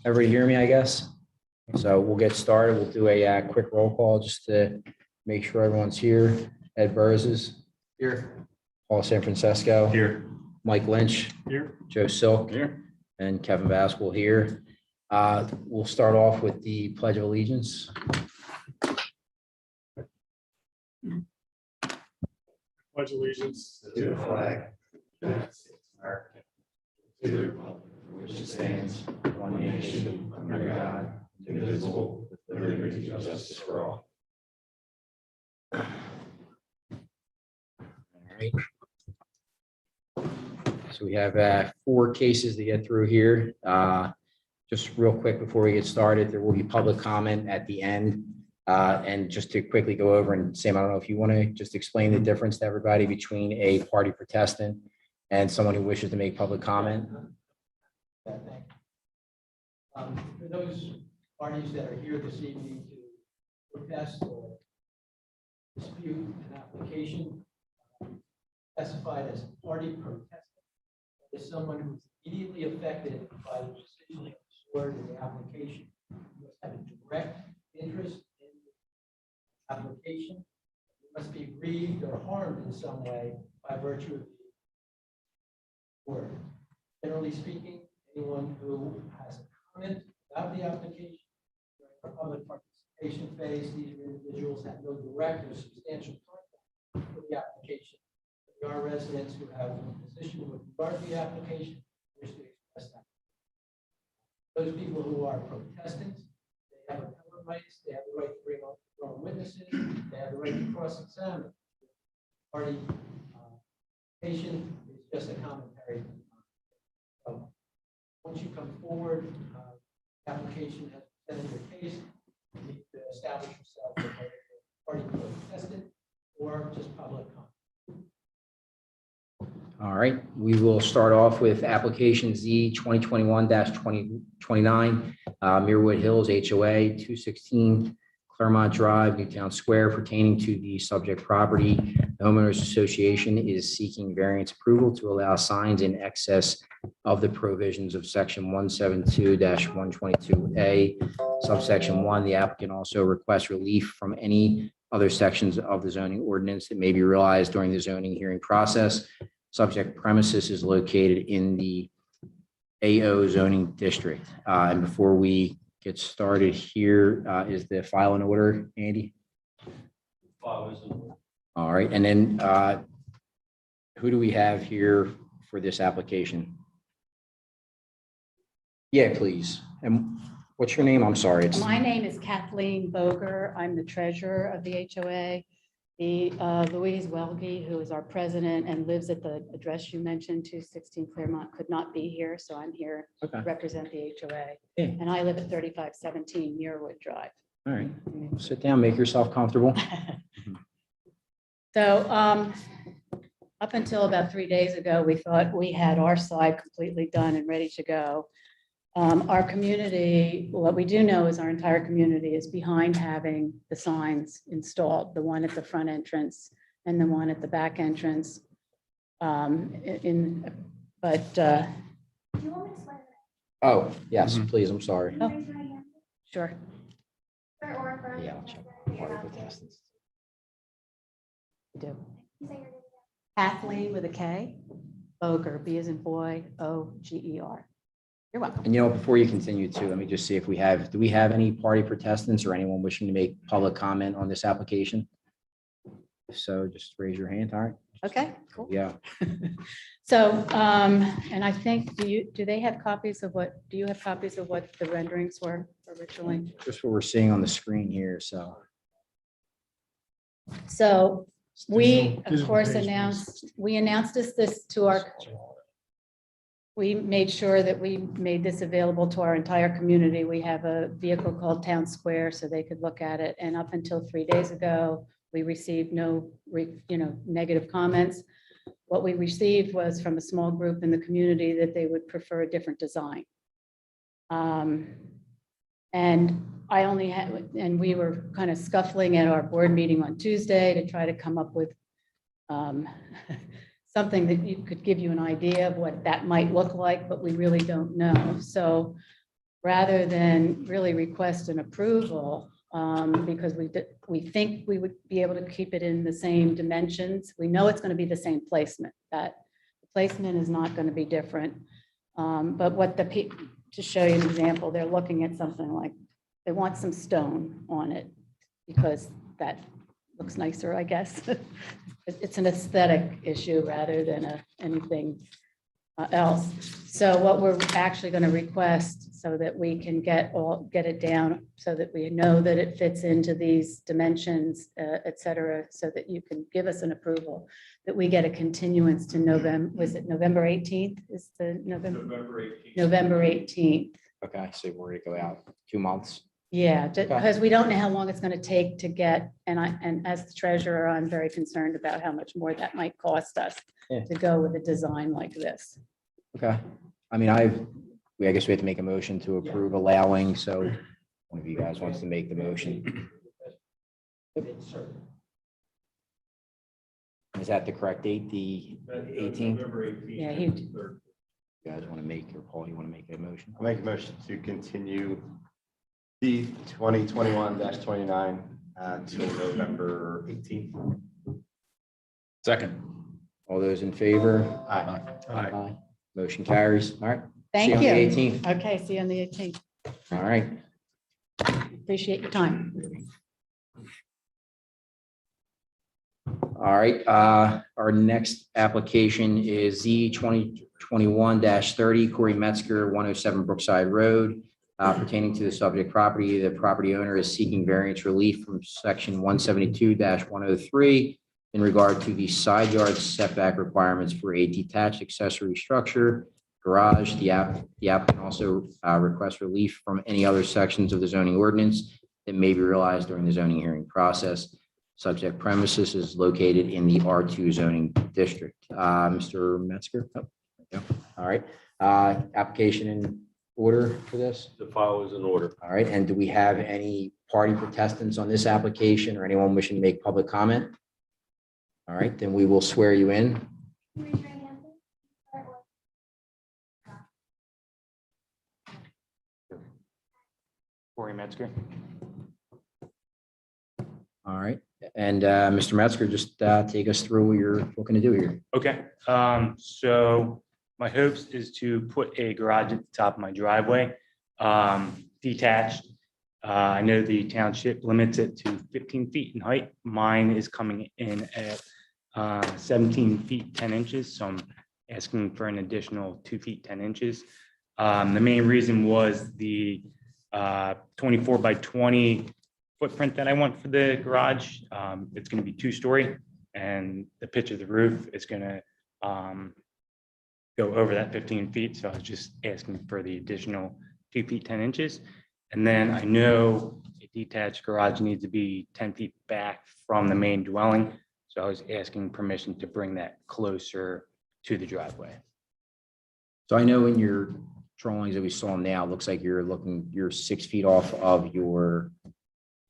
Everybody hear me, I guess? So we'll get started. We'll do a quick roll call just to make sure everyone's here. Ed Burrs is here. Paul San Francisco. Here. Mike Lynch. Here. Joe Silk. Here. And Kevin Baskell here. We'll start off with the Pledge of Allegiance. Pledge allegiance to the flag of the United States of America, to the republic for which it stands, one nation, under God, indivisible, with liberty and justice for all. All right. So we have 4 cases to get through here. Just real quick before we get started, there will be public comment at the end. And just to quickly go over, and Sam, I don't know if you want to just explain the difference to everybody between a party protestant and someone who wishes to make public comment. For those parties that are here this evening to protest or dispute an application specified as a party protestant is someone who's immediately affected by the decision stored in the application. You must have a direct interest in the application. You must be grieved or harmed in some way by virtue of the word. Generally speaking, anyone who has a comment about the application during the public participation phase, these individuals have no direct or substantial contact with the application. There are residents who have a position with regard to the application, wish to express that. Those people who are protestants, they have appellate rights, they have the right to bring on witnesses, they have the right to cross-examine. Party patient is just a commentary. So once you come forward, the application has presented your case, you need to establish yourself as a party protestant or just public comment. All right, we will start off with application Z 2021-2029, Muirwood Hills HOA 216 Clermont Drive, Newtown Square, pertaining to the subject property. The Homeowners Association is seeking variance approval to allow signs in excess of the provisions of section 172-122A, subsection 1. The applicant also requests relief from any other sections of the zoning ordinance that may be realized during the zoning hearing process. Subject premises is located in the AO zoning district. And before we get started here, is the file in order, Andy? File is in order. All right, and then who do we have here for this application? Yeah, please. And what's your name? I'm sorry. My name is Kathleen Boger. I'm the treasurer of the HOA. Louise Welge, who is our president and lives at the address you mentioned, 216 Clermont, could not be here, so I'm here Okay. to represent the HOA. Yeah. And I live at 3517 Muirwood Drive. All right, sit down, make yourself comfortable. So up until about 3 days ago, we thought we had our side completely done and ready to go. Our community, what we do know is our entire community is behind having the signs installed, the one at the front entrance and the one at the back entrance. Oh, yes, please, I'm sorry. Oh, sure. Yeah, I'll check. Party protestants. I do. Kathleen with a K, Boger, B as in boy, O-G-E-R. You're welcome. And before you continue too, let me just see if do we have any party protestants or anyone wishing to make public comment on this application? If so, just raise your hand. All right. Okay, cool. Yeah. So, and I think, do you have copies of what the renderings were originally? Just what we're seeing on the screen here. So. So we, of course, announced this to our, we made sure that we made this available to our entire community. We have a vehicle called Town Square so they could look at it. And up until 3 days ago, we received no, negative comments. What we received was from a small group in the community that they would prefer a different design. And I only had, and we were kind of scuffling at our board meeting on Tuesday to try to come up with something that could give you an idea of what that might look like, but we really don't know. So rather than really request an approval, because we think we would be able to keep it in the same dimensions. We know it's going to be the same placement, that the placement is not going to be different. But what to show you an example, they're looking at something like, they want some stone on it because that looks nicer, I guess. It's an aesthetic issue rather than anything else. So what we're actually going to request so that we can get it down so that we know that it fits into these dimensions, et cetera, so that you can give us an approval, that we get a continuance to November, was it November 18th? Is the November 18th. November 18th. Okay, so we're going to go out 2 months. Yeah, Okay. because we don't know how long it's going to take to get, and as the treasurer, I'm very concerned about how much more that might cost us Yeah. to go with a design like this. Okay. I mean, I guess we have to make a motion to approve allowing, so one of you guys wants to make the motion. Is that the correct date, the 18th? November 18th. Yeah, and the 3rd. You guys want to make, or Paul, you want to make a motion? I'll make a motion to continue the 2021-29 till November 18th. Second. All those in favor? Aye. Aye. Motion carries. All right. Thank See you on the you. 18th. Okay, see you on the 18th. All right. Appreciate your time. All right. Our next application is Z 2021-30, Cory Metzger, 107 Brookside Road. Pertaining to the subject property, the property owner is seeking variance relief from section 172-103 in regard to the side yard setback requirements for a detached accessory structure, garage. The applicant also requests relief from any other sections of the zoning ordinance that may be realized during the zoning hearing process. Subject premises is located in the R2 zoning district. Mr. Metzger? Oh, there we go. All right. Application in order for this? The file is in order. All right. And do we have any party protestants on this application or anyone wishing to make public comment? All right, then we will swear you in. Cory Metzger. All right. And Mr. Metzger, just take us through what you're looking to do here. Okay, so my hopes is to put a garage at the top of my driveway, detached. I know the township limits it to 15 feet in height. Mine is coming in at 17 feet 10 inches, so I'm asking for an additional 2 feet 10 inches. The main reason was the 24 by 20 footprint that I want for the garage. It's going to be 2-story, and the pitch of the roof is going to go over that 15 feet. So I was just asking for the additional 2 feet 10 inches. And then I know a detached garage needs to be 10 feet back from the main dwelling. So I was asking permission to bring that closer to the driveway. So I know in your drawings that we saw now, it looks like you're 6 feet off of your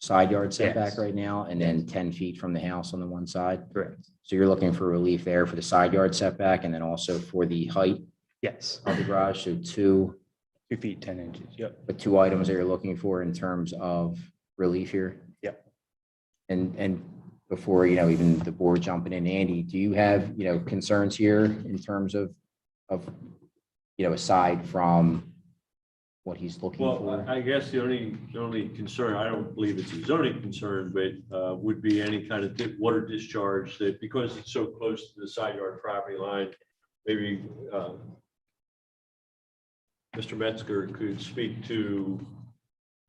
side yard setback Yes. right now, and then 10 feet from the house on the one side. Correct. So you're looking for relief there for the side yard setback and then also for the height Yes, of the garage. So two 2 feet 10 inches. Yep. the two items that you're looking for in terms of relief here. Yep. And before, even the board jumping in, Andy, do you have, concerns here in terms of, aside from what he's looking Well, for? I guess the only concern, I don't believe it's a zoning concern, but would be any kind of water discharge that, because it's so close to the side yard property line, maybe Mr. Metzger could speak to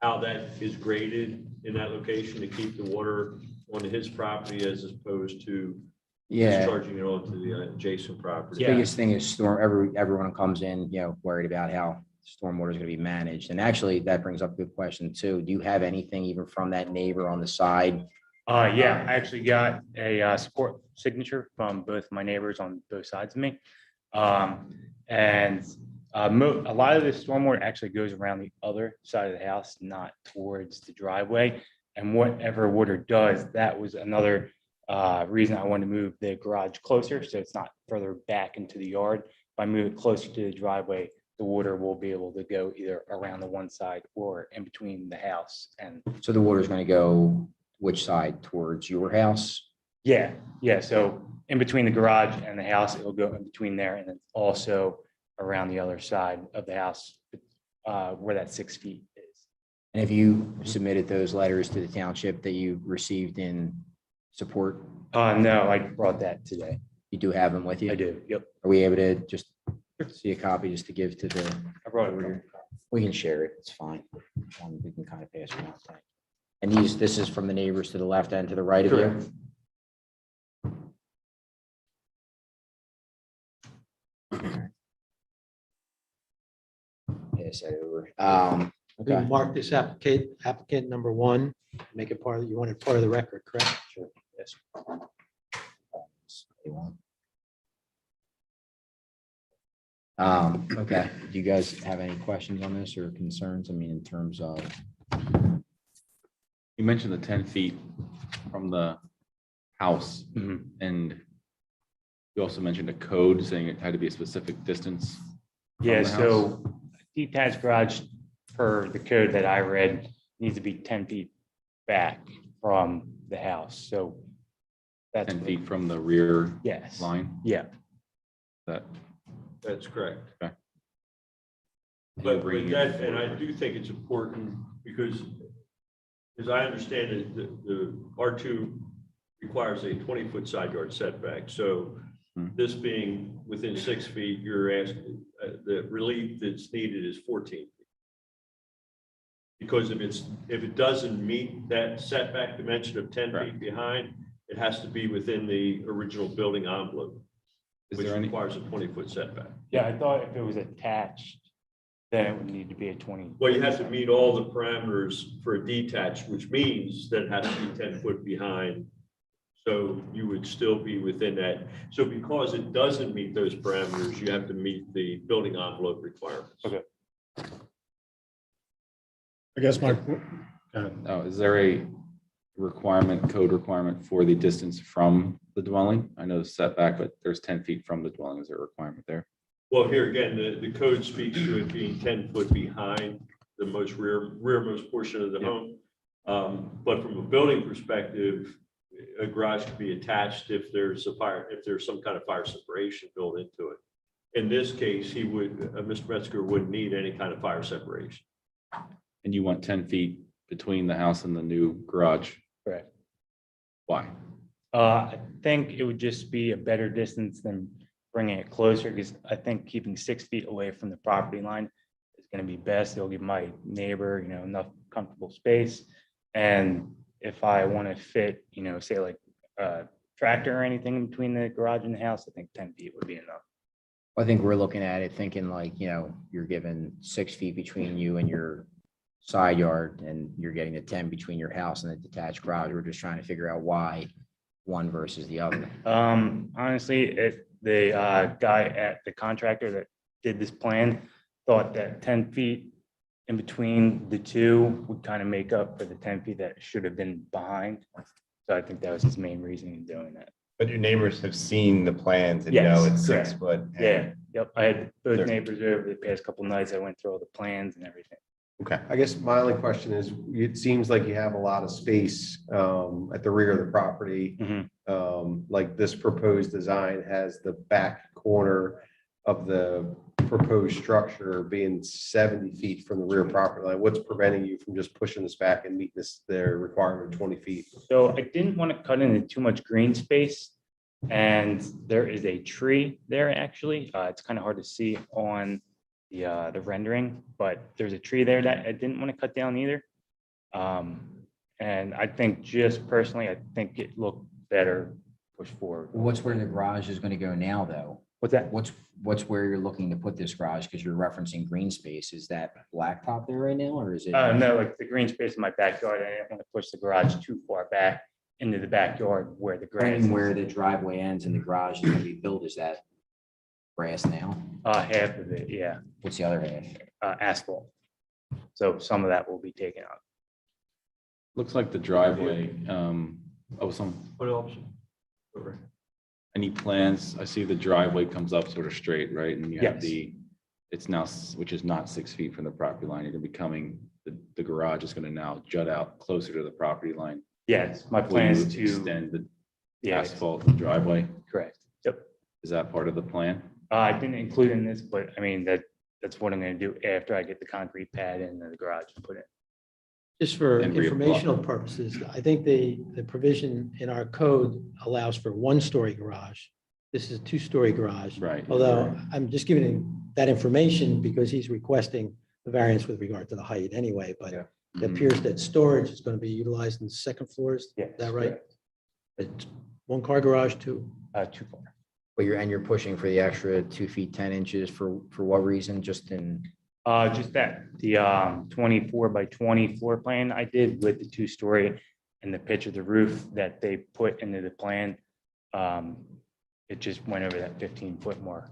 how that is graded in that location to keep the water on his property as opposed to Yeah. discharging it onto the adjacent property. The biggest thing is everyone comes in, worried about how stormwater is going to be managed. And actually, that brings up a good question too. Do you have anything even from that neighbor on the side? Yeah, I actually got a support signature from both my neighbors on both sides of me. And a lot of the stormwater actually goes around the other side of the house, not towards the driveway. And whatever water does, that was another reason I wanted to move the garage closer, so it's not further back into the yard. If I move it closer to the driveway, the water will be able to go either around the one side or in between the house and, So the water's going to go which side? Towards your house? yeah, so in between the garage and the house, it'll go in between there and then also around the other side of the house, where that 6 feet is. And have you submitted those letters to the township that you received in support? No, I brought that today. You do have them with you? I do, yep. Are we able to just see a copy just to give to the, I brought it. we can share it, it's fine. We can kind of pass around. And this is from the neighbors to the left and to the right of you? Correct. Pass that over. We Okay. mark this applicant number one, make it part of, you want it part of the record, correct? Sure. Yes. Okay, do you guys have any questions on this or concerns? I mean, in terms of, You mentioned the 10 feet from the house, Mhm. and you also mentioned a code saying it had to be a specific distance. Yeah, the house? so detached garage per the code that I read needs to be 10 feet back from the house, so that's. 10 feet from the rear Yes, line. yeah, That That's correct. Okay. But that, and I do think it's important because as I understand it, the R2 requires a 20-foot side yard setback. So this being within 6 feet, you're asking, the relief that's needed is 14 feet. Because if it doesn't meet that setback dimension of 10 feet behind, it has to be within the original building envelope, Is which there any, requires a 20-foot setback. yeah, I thought if it was attached, then it would need to be a 20. Well, you have to meet all the parameters for a detached, which means that it has to be 10 foot behind. So you would still be within that. So because it doesn't meet those parameters, you have to meet the building envelope requirements. Okay. I guess my, is there a requirement, code requirement for the distance from the dwelling? I know the setback, but there's 10 feet from the dwelling. Is there a requirement there? Well, here again, the code speaks to it being 10 foot behind the most rearmost portion of the home. But from a building perspective, a garage could be attached if there's some kind of fire separation built into it. In this case, Mr. Metzger wouldn't need any kind of fire separation. And you want 10 feet between the house and the new garage? Correct. Why? I think it would just be a better distance than bringing it closer, because I think keeping 6 feet away from the property line is going to be best. It'll give my neighbor, enough comfortable space. And if I want to fit, say like a tractor or anything in between the garage and the house, I think 10 feet would be enough. I think we're looking at it thinking like, you're given 6 feet between you and your side yard and you're getting the 10 between your house and the detached garage. We're just trying to figure out why one versus the other. Honestly, the guy at the contractor that did this plan thought that 10 feet in between the two would kind of make up for the 10 feet that should have been behind. So I think that was his main reason in doing that. But your neighbors have seen the plans and Yes, know it's 6 correct. foot. and- Yeah, yep. I had both There- neighbors over the past couple of nights. I went through all the plans and everything. Okay. I guess my only question is, it seems like you have a lot of space at the rear of the property. Like this proposed design has the back corner of the proposed structure being 70 feet from the rear property line. What's preventing you from just pushing this back and meeting their requirement of 20 feet? So I didn't want to cut into too much green space. And there is a tree there, actually. It's kind of hard to see on the rendering, but there's a tree there that I didn't want to cut down either. And I think just personally, I think it looked better pushed forward. What's where the garage is going to go now, though? What's that? What's where you're looking to put this garage? Because you're referencing green space. Is that blacktop there right now, or is it? No, like the green space in my backyard. I didn't want to push the garage too far back into the backyard where the grass And where is. the driveway ends and the garage is going to be built, is that grass now? Half of it, yeah, What's the other half? asphalt. So some of that will be taken out. Looks like the driveway, What else? any plans? I see the driveway comes up sort of straight, right? And you have Yes. the it's now, which is not 6 feet from the property line, you're gonna be coming, the garage is gonna now jut out closer to the property line. Yes, my Will plan you is to, extend the yeah, asphalt in the driveway? correct. Yep. Is that part of the plan? I didn't include in this, but I mean, that's what I'm gonna do after I get the concrete pad in the garage and put it. Just for And reapply. informational purposes, I think the provision in our code allows for 1-story garage. This is a 2-story garage. Right. Although I'm just giving him that information because he's requesting the variance with regard to the height anyway, but it Mhm. appears that storage is going to be utilized in the second floors. Yeah. Is that right? It's 1-car garage, 2. Too far. But you're pushing for the extra 2 feet, 10 inches for what reason? Just in, Just that, the 24 by 20 floor plan I did with the 2-story and the pitch of the roof that they put into the plan. It just went over that 15-foot mark.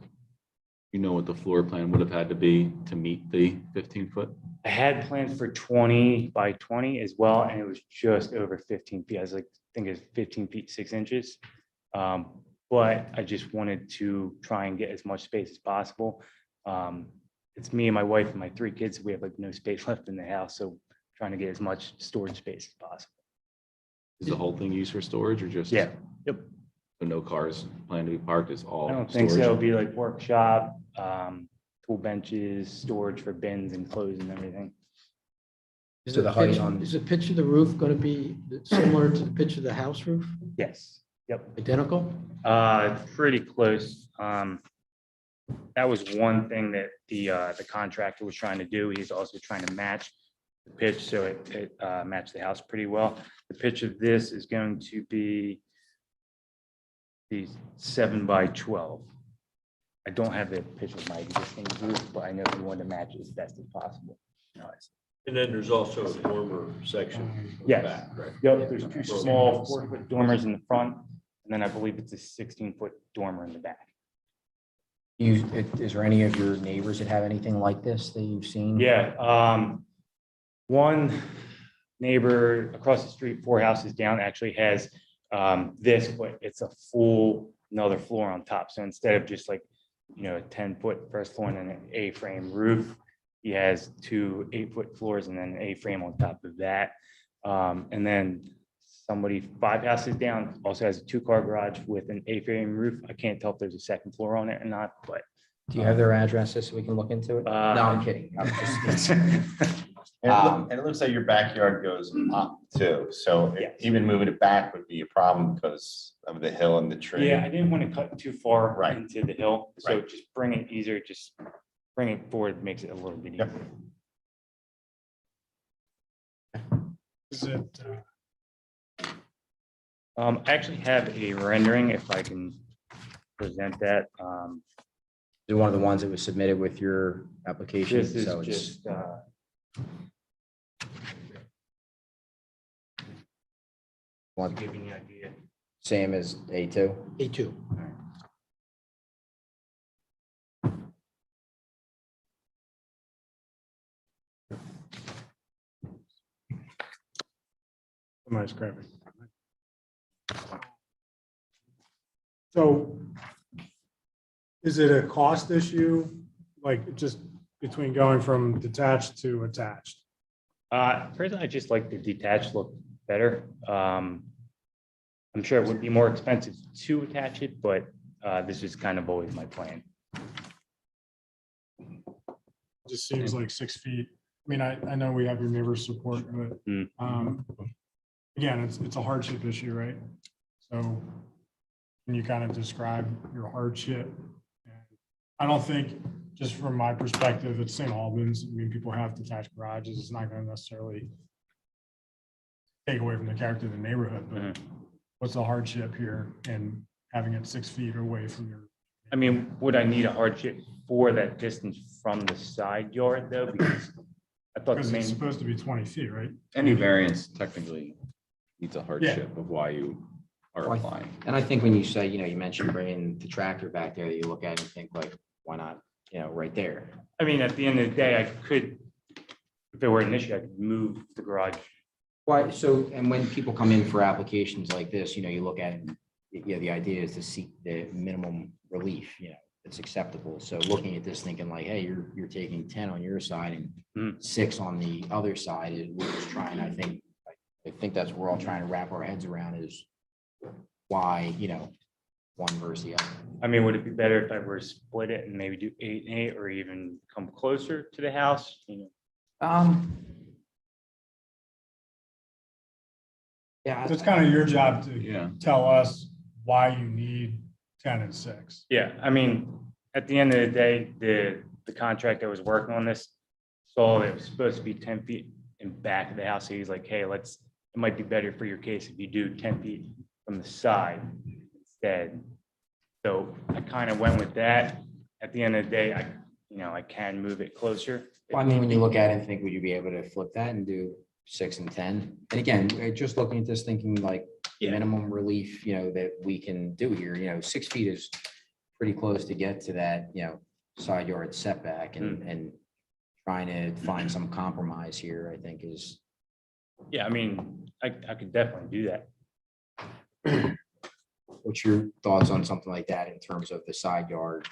You know what the floor plan would have had to be to meet the 15-foot? I had plans for 20 by 20 as well, and it was just over 15 feet. I was like, I think it's 15 feet, 6 inches. But I just wanted to try and get as much space as possible. It's me and my wife and my 3 kids. We have like no space left in the house, so trying to get as much storage space as possible. Is the whole thing used for storage or just? Yeah, yep. So no cars plan to be parked, is all I don't think so. storage? It'll be like workshop, tool benches, storage for bins and clothes and everything. So the height on- Is the pitch of the roof going to be similar to the pitch of the house roof? Yes, yep. Identical? Pretty close. That was one thing that the contractor was trying to do. He's also trying to match the pitch, so it matched the house pretty well. The pitch of this is going to be the 7 by 12. I don't have the pitch of my existing roof, but I know we want to match it as best as possible. And then there's also a dormer section. in the Yes. back, right? Yep, there's 2 small 4-foot dormers in the front, and then I believe it's a 16-foot dormer in the back. is there any of your neighbors that have anything like this that you've seen? Yeah, one neighbor across the street, 4 houses down, actually has this, but it's a full another floor on top. So instead of just like, a 10-foot first floor and then an A-frame roof, he has 2 8-foot floors and then an A-frame on top of that. And then somebody 5 houses down also has a 2-car garage with an A-frame roof. I can't tell if there's a second floor on it or not, but Do you have their addresses so we can look into it? No, I'm kidding. I'm just- And it looks like your backyard goes up too, so Yes. even moving it back would be a problem because of the hill and the tree. yeah, I didn't want to cut too far Right. into the hill. So Right. just bring it easier, just bring it forward, makes it a little bit Yep. easier. Is it, I actually have a rendering if I can present that. Is it one of the ones that was submitted with your application? This is So it's just, one, to give you an idea. same as A2? A2. somebody's grabbing. So is it a cost issue, like just between going from detached to attached? Personally, I just like the detached look better. I'm sure it would be more expensive to attach it, but this is kind of always my plan. Just seems like 6 feet. I mean, I know we have your neighbor's support, but Mm. again, it's a hardship issue, right? So can you kind of describe your hardship? I don't think, just from my perspective, it's St. Albans. I mean, people have detached garages. It's not going to necessarily take away from the character of the neighborhood, but what's the hardship here in having it 6 feet away from your? I mean, would I need a hardship for that distance from the side yard though? Because I thought the Because it's main, supposed to be 20 feet, right? Any variance technically needs a hardship of why you are Why- applying. And I think when you say, you mentioned bringing the tractor back there, you look at it and think like, why not, right there? I mean, at the end of the day, I could, if it were an issue, I could move the garage. Why, so, and when people come in for applications like this, you look at it, the idea is to seek the minimum relief, it's acceptable. So looking at this, thinking like, hey, you're taking 10 on your side Mm. and 6 on the other side, we're just trying, I think that's what we're all trying to wrap our heads around is why, one versus the other. I mean, would it be better if I were to split it and maybe do 8 and 8 or even come closer to the house? Yeah, So it's kind of your job to Yeah. tell us why you need 10 and 6. Yeah, I mean, at the end of the day, the contractor was working on this, saw it was supposed to be 10 feet in back of the house. So he's like, hey, it might be better for your case if you do 10 feet from the side instead. So I kind of went with that. At the end of the day, I can move it closer. well, I mean, when you look at it and think, would you be able to flip that and do 6 and 10? And again, just looking at this, thinking like Yeah. minimum relief, that we can do here, 6 feet is pretty close to get to that, side yard setback and trying to find some compromise here, I think is. Yeah, I mean, I could definitely do that. What's your thoughts on something like that in terms of the side yard,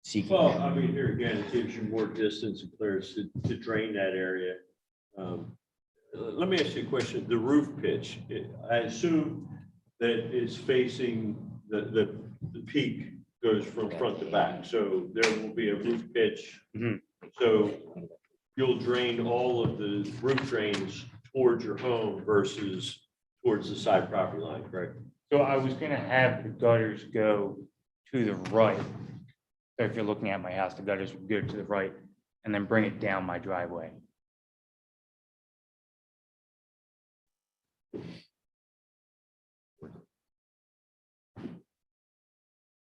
seeking? Well, that? I mean, here again, it gives you more distance and clearance to drain that area. Let me ask you a question. The roof pitch, I assume that it's facing the peak goes from front to back. So there will be a roof pitch. Mhm. So you'll drain all of the roof drains towards your home versus towards the side property line, correct? So I was gonna have the gutters go to the right. So if you're looking at my house, the gutters would go to the right and then bring it down my driveway.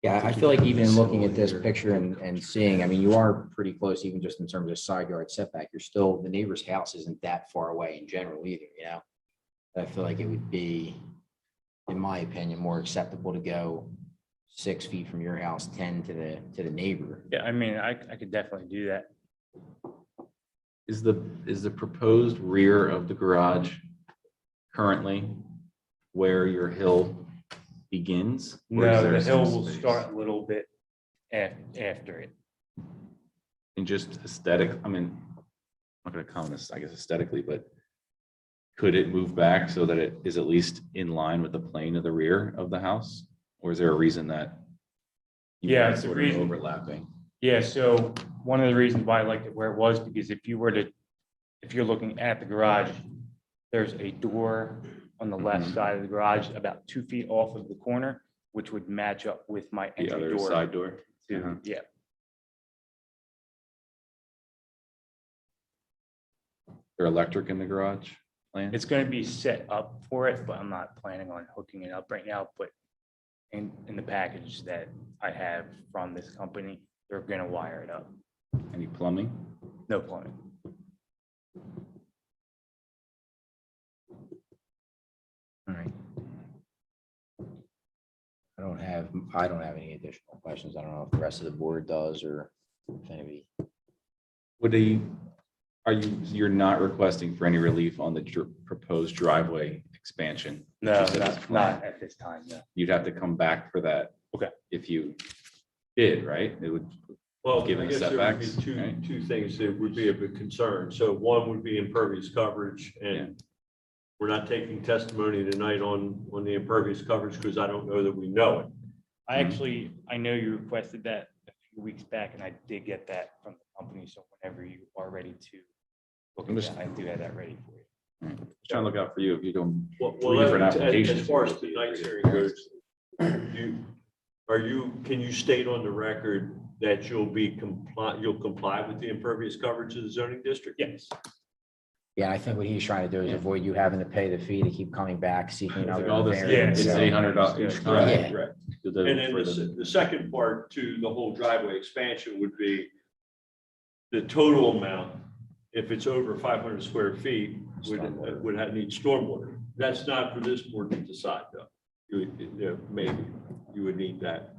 Yeah, I feel like even looking at this picture and seeing, I mean, you are pretty close, even just in terms of side yard setback. You're still, the neighbor's house isn't that far away in general either, I feel like it would be, in my opinion, more acceptable to go 6 feet from your house, 10 to the neighbor. Yeah, I mean, I could definitely do that. Is the proposed rear of the garage currently where your hill begins? Or is No, there the hill some will space? start a little bit after it. And just aesthetic, I mean, I'm not gonna comment this, I guess aesthetically, but could it move back so that it is at least in line with the plane of the rear of the house? Or is there a reason that? you Yeah, want it's a sort of reason. overlapping? Yeah, so one of the reasons why I liked it where it was, because if you're looking at the garage, there's a door on the left Mhm. side of the garage, about 2 feet off of the corner, which would match up with my The entry other door. side door? to- Uh-huh. Yeah, There electric in the garage plan? it's going to be set up for it, but I'm not planning on hooking it up right now. But in the package that I have from this company, they're going to wire it up. Any plumbing? No plumbing. All right. I don't have any additional questions. I don't know if the rest of the board does or if anybody. You're not requesting for any relief on the proposed driveway expansion? No, You said it's not at this time, no. You'd have to come back for that. Okay. If you did, right? It would, Well, I Given the guess there would be setbacks, right? two things that would be of a concern. So one would be impervious coverage, and we're not taking testimony tonight on the impervious coverage because I don't know that we know it. I know you requested that a few weeks back, and I did get that from the company. So whenever you are ready to look at that, I do have that ready for you. just trying to look out for you if you're going. Well, Three different as applications. far as tonight's hearing goes, can you state on the record that you'll comply with the impervious coverage of the zoning district? Yes. Yeah, I think what he's trying to do is avoid you having to pay the fee to keep coming back seeking another All this, variance. it's Yeah. $800 each time. Yeah. Correct. To the- And then for the- the second part to the whole driveway expansion would be the total amount, if it's over 500 square feet, would need stormwater. That's not for this board to decide, though. Maybe you would need that.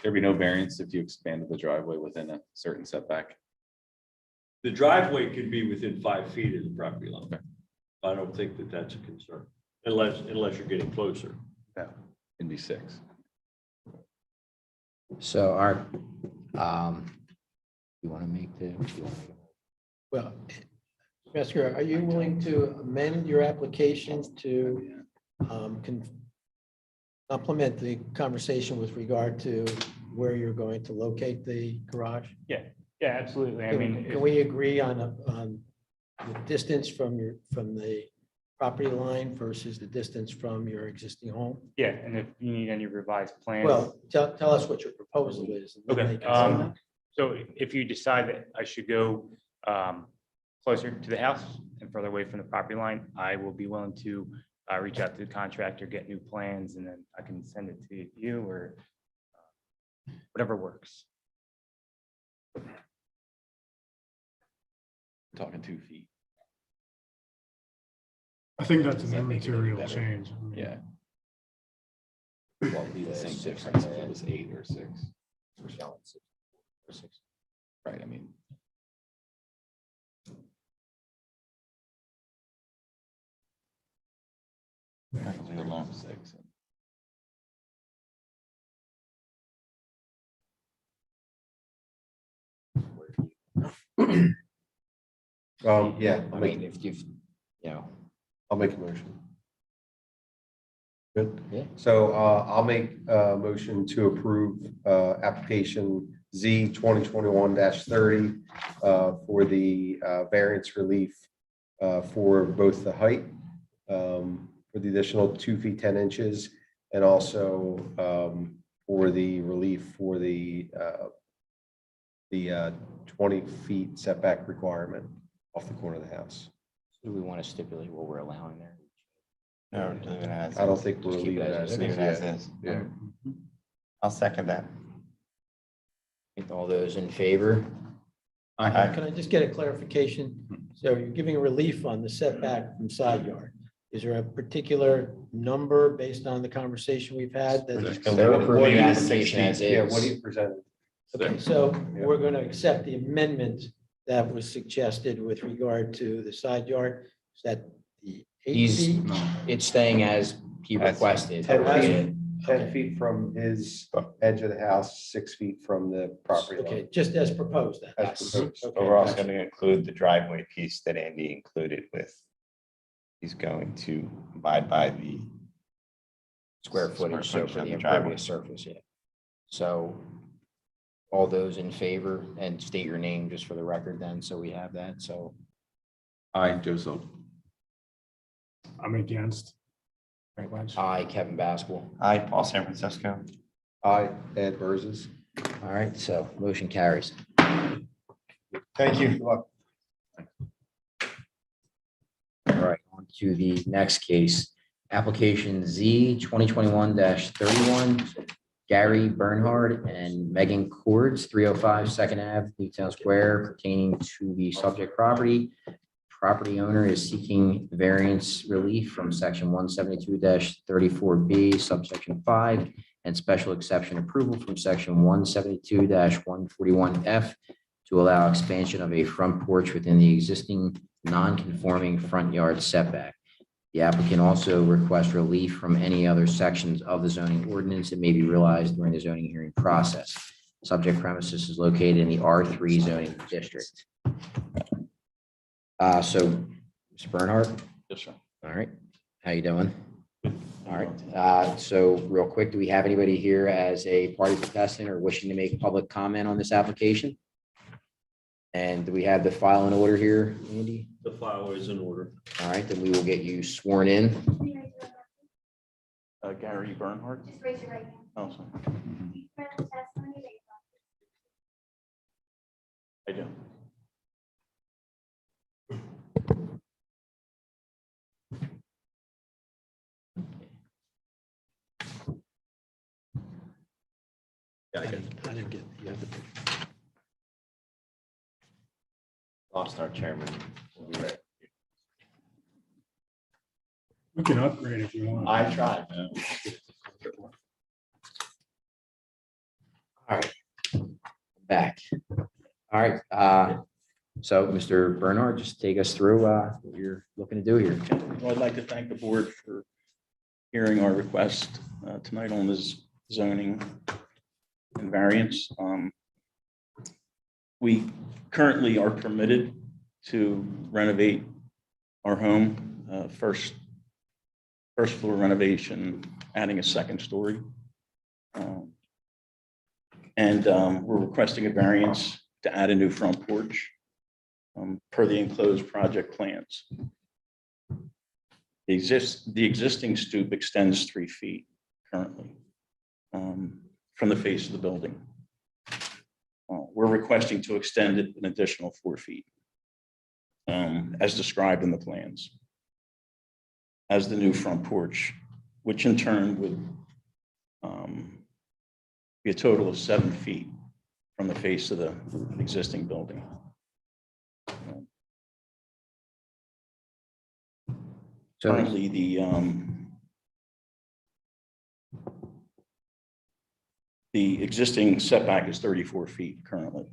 There'd be no variance if you expanded the driveway within a certain setback. The driveway could be within 5 feet of the property line. I don't think that that's a concern, unless you're getting closer. It'd be 6. So our, you want to make the, Well, Metzger, are you willing to amend your application to complement the conversation with regard to where you're going to locate the garage? Yeah, absolutely. I mean, Can we agree on the distance from the property line versus the distance from your existing home? yeah, and if you need any revised plans. Well, tell us what your proposal is. and then Okay, they can- so if you decide that I should go closer to the house and further away from the property line, I will be willing to reach out to the contractor, get new plans, and then I can send it to you or whatever works. Talking 2 feet. I think that's Does an that make it any immaterial better? change. I mean, Yeah. Well, it'd be the same difference if it was 8 or 6. Right, I mean. Not gonna leave alone 6. Yeah, I mean, if you've, I'll make a motion. Good. Yeah. So I'll make a motion to approve application Z 2021-30 for the variance relief for both the height for the additional 2 feet 10 inches and also for the relief for the 20 feet setback requirement off the corner of the house. do we want to stipulate what we're allowing there? No, leave it as I don't is. think we'll Just keep leave it it as as Leave is. it as Yeah. is. Yeah. I'll second that. All those in favor? Aye. Can I just get a clarification? So you're giving relief on the setback from side yard. Is there a particular number based on the conversation we've had? We're That just gonna They're leave it- approving leave it the as 6 application feet. as Yeah, is. what he presented. Okay, so we're going to accept the amendment that was suggested with regard to the side yard. Is that the 8 He's- feet? It's staying as he As- requested. 10 As- feet, 10 Okay. feet from his edge of the house, 6 feet from the property Okay, line. just as proposed then. As proposed. Okay, But we're also gotcha. going to include the driveway piece that Andy included with. He's going to abide by the. Square footage, so footage for of the the driveway. impervious surface, yeah. So all those in favor, and state your name just for the record then, so we have that, so. Aye, Joe Sol. I'm against. Frank Lynch. Aye, Kevin Baskell. Aye, Paul San Francisco. Aye, Ed Burzes. All right, so motion carries. Thank you. All right, on to the next case. Application Z 2021-31, Gary Bernhard and Megan Cords, 305 Second Ave, Newtown Square, pertaining to the subject property. Property owner is seeking variance relief from section 172-34B, subsection 5, and special exception approval from section 172-141F to allow expansion of a front porch within the existing non-conforming front yard setback. The applicant also requests relief from any other sections of the zoning ordinance that may be realized during the zoning hearing process. Subject premises is located in the R3 zoning district. So, Mr. Bernhardt, Yes, sir. all right, how you doing? All right, so real quick, do we have anybody here as a party contestant or wishing to make public comment on this application? And do we have the file in order here, Andy? The file is in order. All right, then we will get you sworn in. Gary Bernhard. Just raise your right hand. Oh, sorry. You swear the testimony that you're I do. I didn't get, you have the picture. Lost our chairman. We'll be right. We can upgrade if you want. I tried. All right, back. All right, so Mr. Bernard, just take us through what you're looking to do here. Well, I'd like to thank the board for hearing our request tonight on this zoning and variance. We currently are permitted to renovate our home, first floor renovation, adding a second story. And we're requesting a variance to add a new front porch per the enclosed project plans. The existing stoop extends 3 feet currently from the face of the building. We're requesting to extend it an additional 4 feet as described in the plans as the new front porch, which in turn would be a total of 7 feet from the face of the existing building. So Currently, the existing setback is 34 feet currently.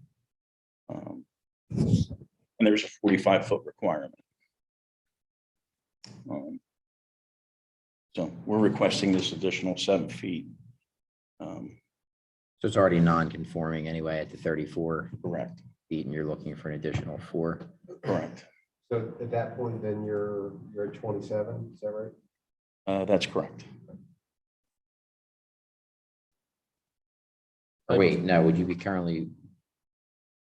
And there's a 45-foot requirement. So we're requesting this additional 7 feet. so it's already non-conforming anyway at the 34 Correct, feet, and you're looking for an additional 4. correct. So at that point, then you're at 27, is that right? That's correct. Or wait, no, would you be currently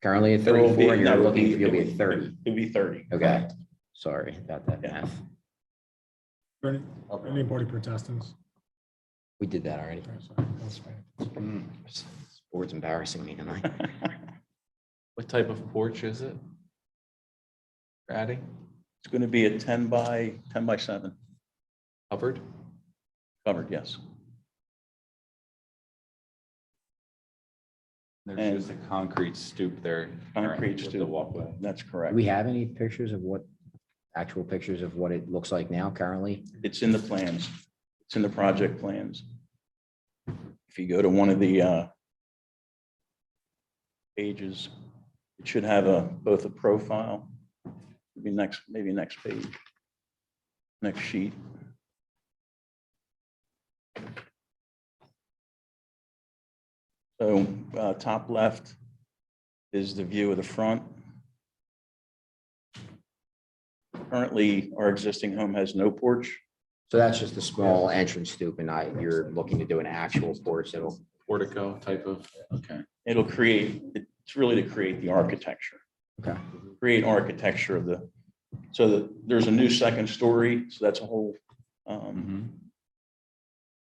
at It will 34 be- and you're no, it'll looking, be- you'll be it'll at 30? It'll be 30. Okay, sorry about that Yeah. math. Any body protestants? We did that already. Sorry, that's fine. This board's embarrassing me tonight. What type of porch is it? You're adding It's going to be a 10 by 7 covered? covered, yes. There's And- just a concrete stoop there. Concrete with the stoop. walkway. That's Do correct. we have any pictures of actual pictures of what it looks like now currently? It's in the plans. It's in the project plans. If you go to one of the pages, it should have both a profile, maybe next page, next sheet. So top left is the view of the front. Currently, our existing home has no porch. So that's just a small entrance stoop, and you're looking to do an actual porch that'll, Portico type of, okay. It's really to create the architecture. okay. Create architecture of so that there's a new second story, so that's a whole, Mhm.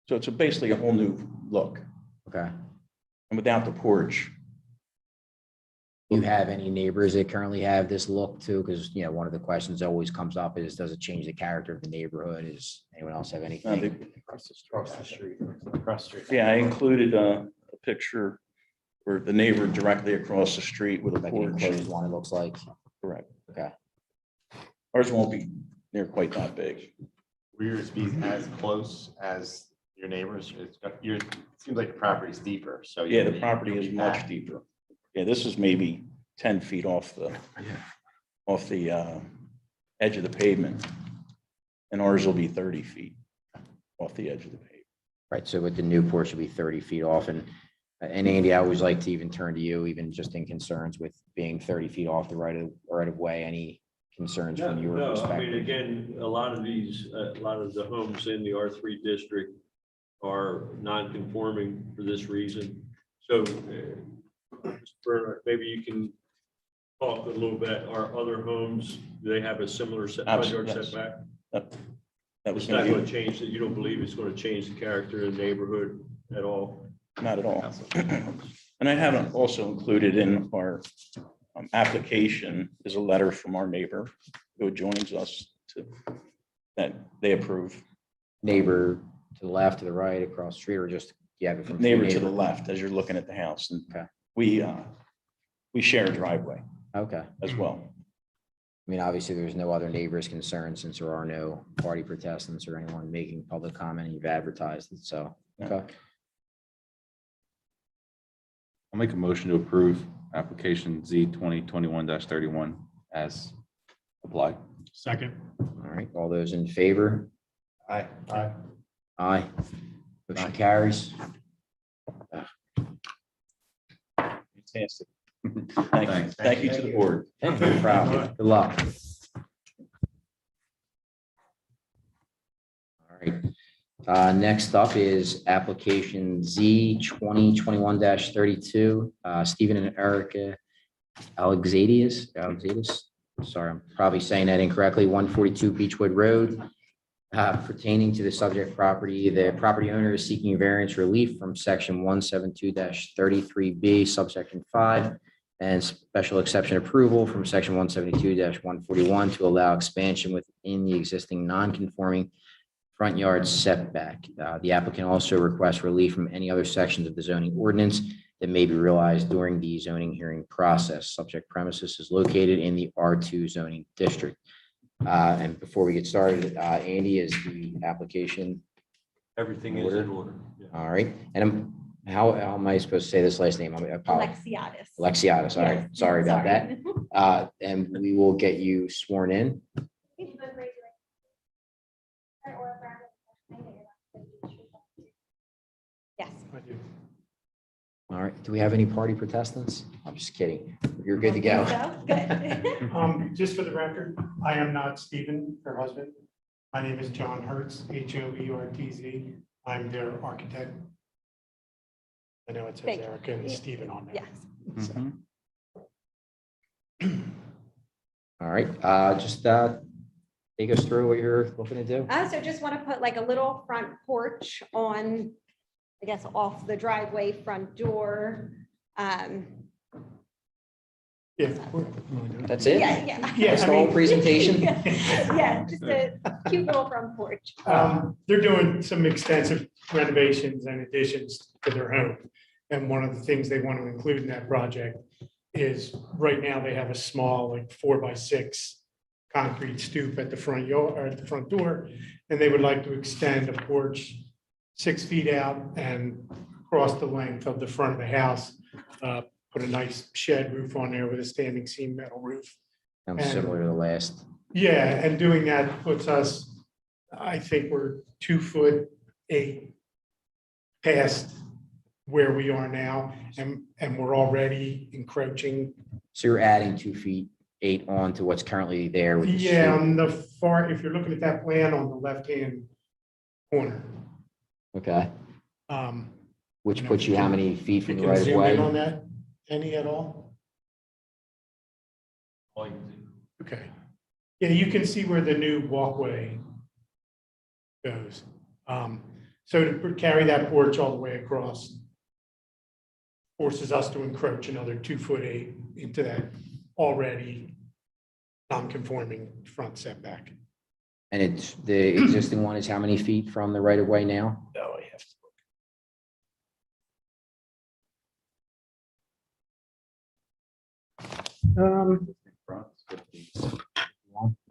so it's basically a whole new look. Okay. And without the porch, Do you have any neighbors that currently have this look too? Because, one of the questions that always comes up is, does it change the character of the neighborhood? Is anyone else have anything? Across the street. Across the street. yeah, I included a picture where the neighbor directly across the street with a Like an porch. enclosed one, it looks like. Correct. Okay. Ours won't be near quite that big. Will yours be as close as your neighbors? It seems like the property's deeper, so. Yeah, you'll the be- property you'll is be much back. deeper. Yeah, this is maybe 10 feet off the edge of the pavement. And ours will be 30 feet off the edge of the pavement. Right, so with the new porch should be 30 feet off, and Andy, I always like to even turn to you, even just in concerns with being 30 feet off the right of way, any concerns No, from your no, I mean, perspective? again, a lot of the homes in the R3 district are non-conforming for this reason. So Mr. Bernhard, maybe you can talk a little bit, our other homes, do they have a similar front yard Absolutely, yes. setback? That was It's not going going to to change that, you don't believe it's going to change the character of the neighborhood at all? be, not at all. And I haven't also included in our application is a letter from our neighbor who joins us that they approve. Neighbor to the left, to the right, across the street, or just, you have it from? Neighbor to the left as you're looking at the house. And Okay. we share a driveway Okay. as well. I mean, obviously, there's no other neighbors concerned since there are no party protestants or anyone making public comment, and you've advertised it, so, okay. I'll make a motion to approve application Z 2021-31 as applied. Second. All right, all those in favor? Aye. Aye. Aye. Motion carries. Fantastic. Thanks. Thank you to the board. No problem. Good luck. All right. Next up is application Z 2021-32, Stephen and Erica Alexiadas. Sorry, I'm probably saying that incorrectly. 142 Beechwood Road. Pertaining to the subject property, the property owner is seeking variance relief from section 172-33B, subsection 5, and special exception approval from section 172-141 to allow expansion within the existing non-conforming front yard setback. The applicant also requests relief from any other sections of the zoning ordinance that may be realized during the zoning hearing process. Subject premises is located in the R2 zoning district. And before we get started, Andy, is the application. Everything is in order. Yeah. All right. And how am I supposed to say this last name? I apologize. Alexiadas. Alexiadas. All right. Yes, Sorry about that. sorry. And we will get you sworn in. Yes. All right. Do we have any party protestants? I'm just kidding. You're good to go. Good. Just for the record, I am not Stephen, her husband. My name is John Hertz, Hoertz. I'm their architect. I know it says Thank you. Erica and Stephen on there. Yes. All right. Just take us through what you're looking to do. So just want to put like a little front porch on, I guess, off the driveway, front door. Yeah. That's it? Yeah, yeah. Yeah, That's I the whole mean, presentation? Yeah, just a cute little front porch. they're doing some extensive renovations and additions to their home. And one of the things they want to include in that project is right now they have a small, like 4x6 concrete stoop at the front yard or at the front door. And they would like to extend a porch 6 feet out and across the length of the front of the house. Put a nice shed roof on there with a standing seam metal roof. Sounds similar to the last. Yeah, and doing that puts us, I think we're 2'8" past where we are now, and we're already encroaching. So you're adding 2'8" on to what's currently there. With the Yeah, stoop. on the far, if you're looking at that plan on the left-hand corner. Okay. Which You know, puts you how many feet from You the can right of zoom in on way? that, any at all? All you can do. Okay. Yeah, you can see where the new walkway goes. So to carry that porch all the way across forces us to encroach another 2'8" into that already non-conforming front setback. And it's the existing one is how many feet from the right of way now? Oh, I have to.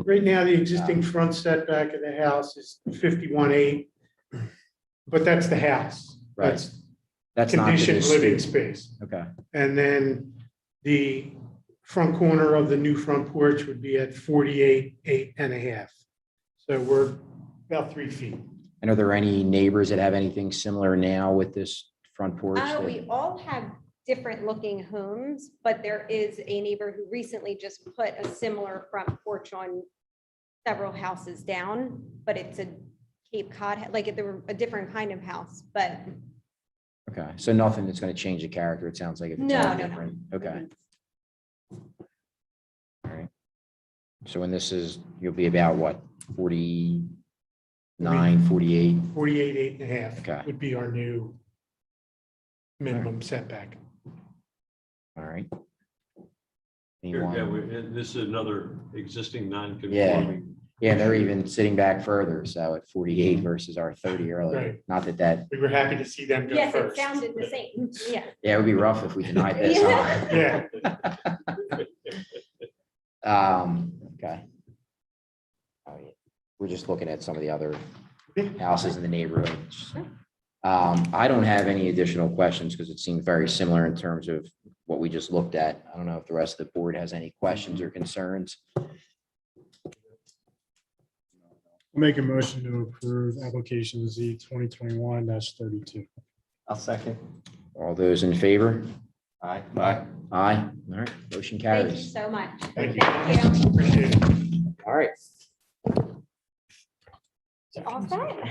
Right now, the existing front setback of the house is 51'8". But that's the house. Right. That's not to Conditioned this living stoop. space. Okay. And then the front corner of the new front porch would be at 48.5". So we're about 3 feet. And are there any neighbors that have anything similar now with this front porch? that- We all have different looking homes, but there is a neighbor who recently just put a similar front porch on several houses down, but it's a Cape Cod, like they were a different kind of house, but Okay, so nothing that's going to change the character. It sounds like if it's No, all no, no. different. Okay. All right. So when this is, you'll be about what, 49, 48? 48.5 Okay. would be our new minimum setback. All right. Here, yeah, Anyone? and this is another existing non-conforming. Yeah, they're even sitting back further. So at 48 versus our 30 earlier. Right. Not that, We were happy to see them go yes, it first. sounded the same. Yeah. yeah, it would be rough if we denied this. huh? Yeah. Okay. Oh, yeah. We're just looking at some of the other houses in the neighborhood. I don't have any additional questions because it seems very similar in terms of what we just looked at. I don't know if the rest of the board has any questions or concerns. Make a motion to approve application Z 2021-32. I'll second. All those in favor? Aye. Aye. Aye. All right, motion Thank you carries. so much. Thank you. Thank you. Appreciate it. All right. All set.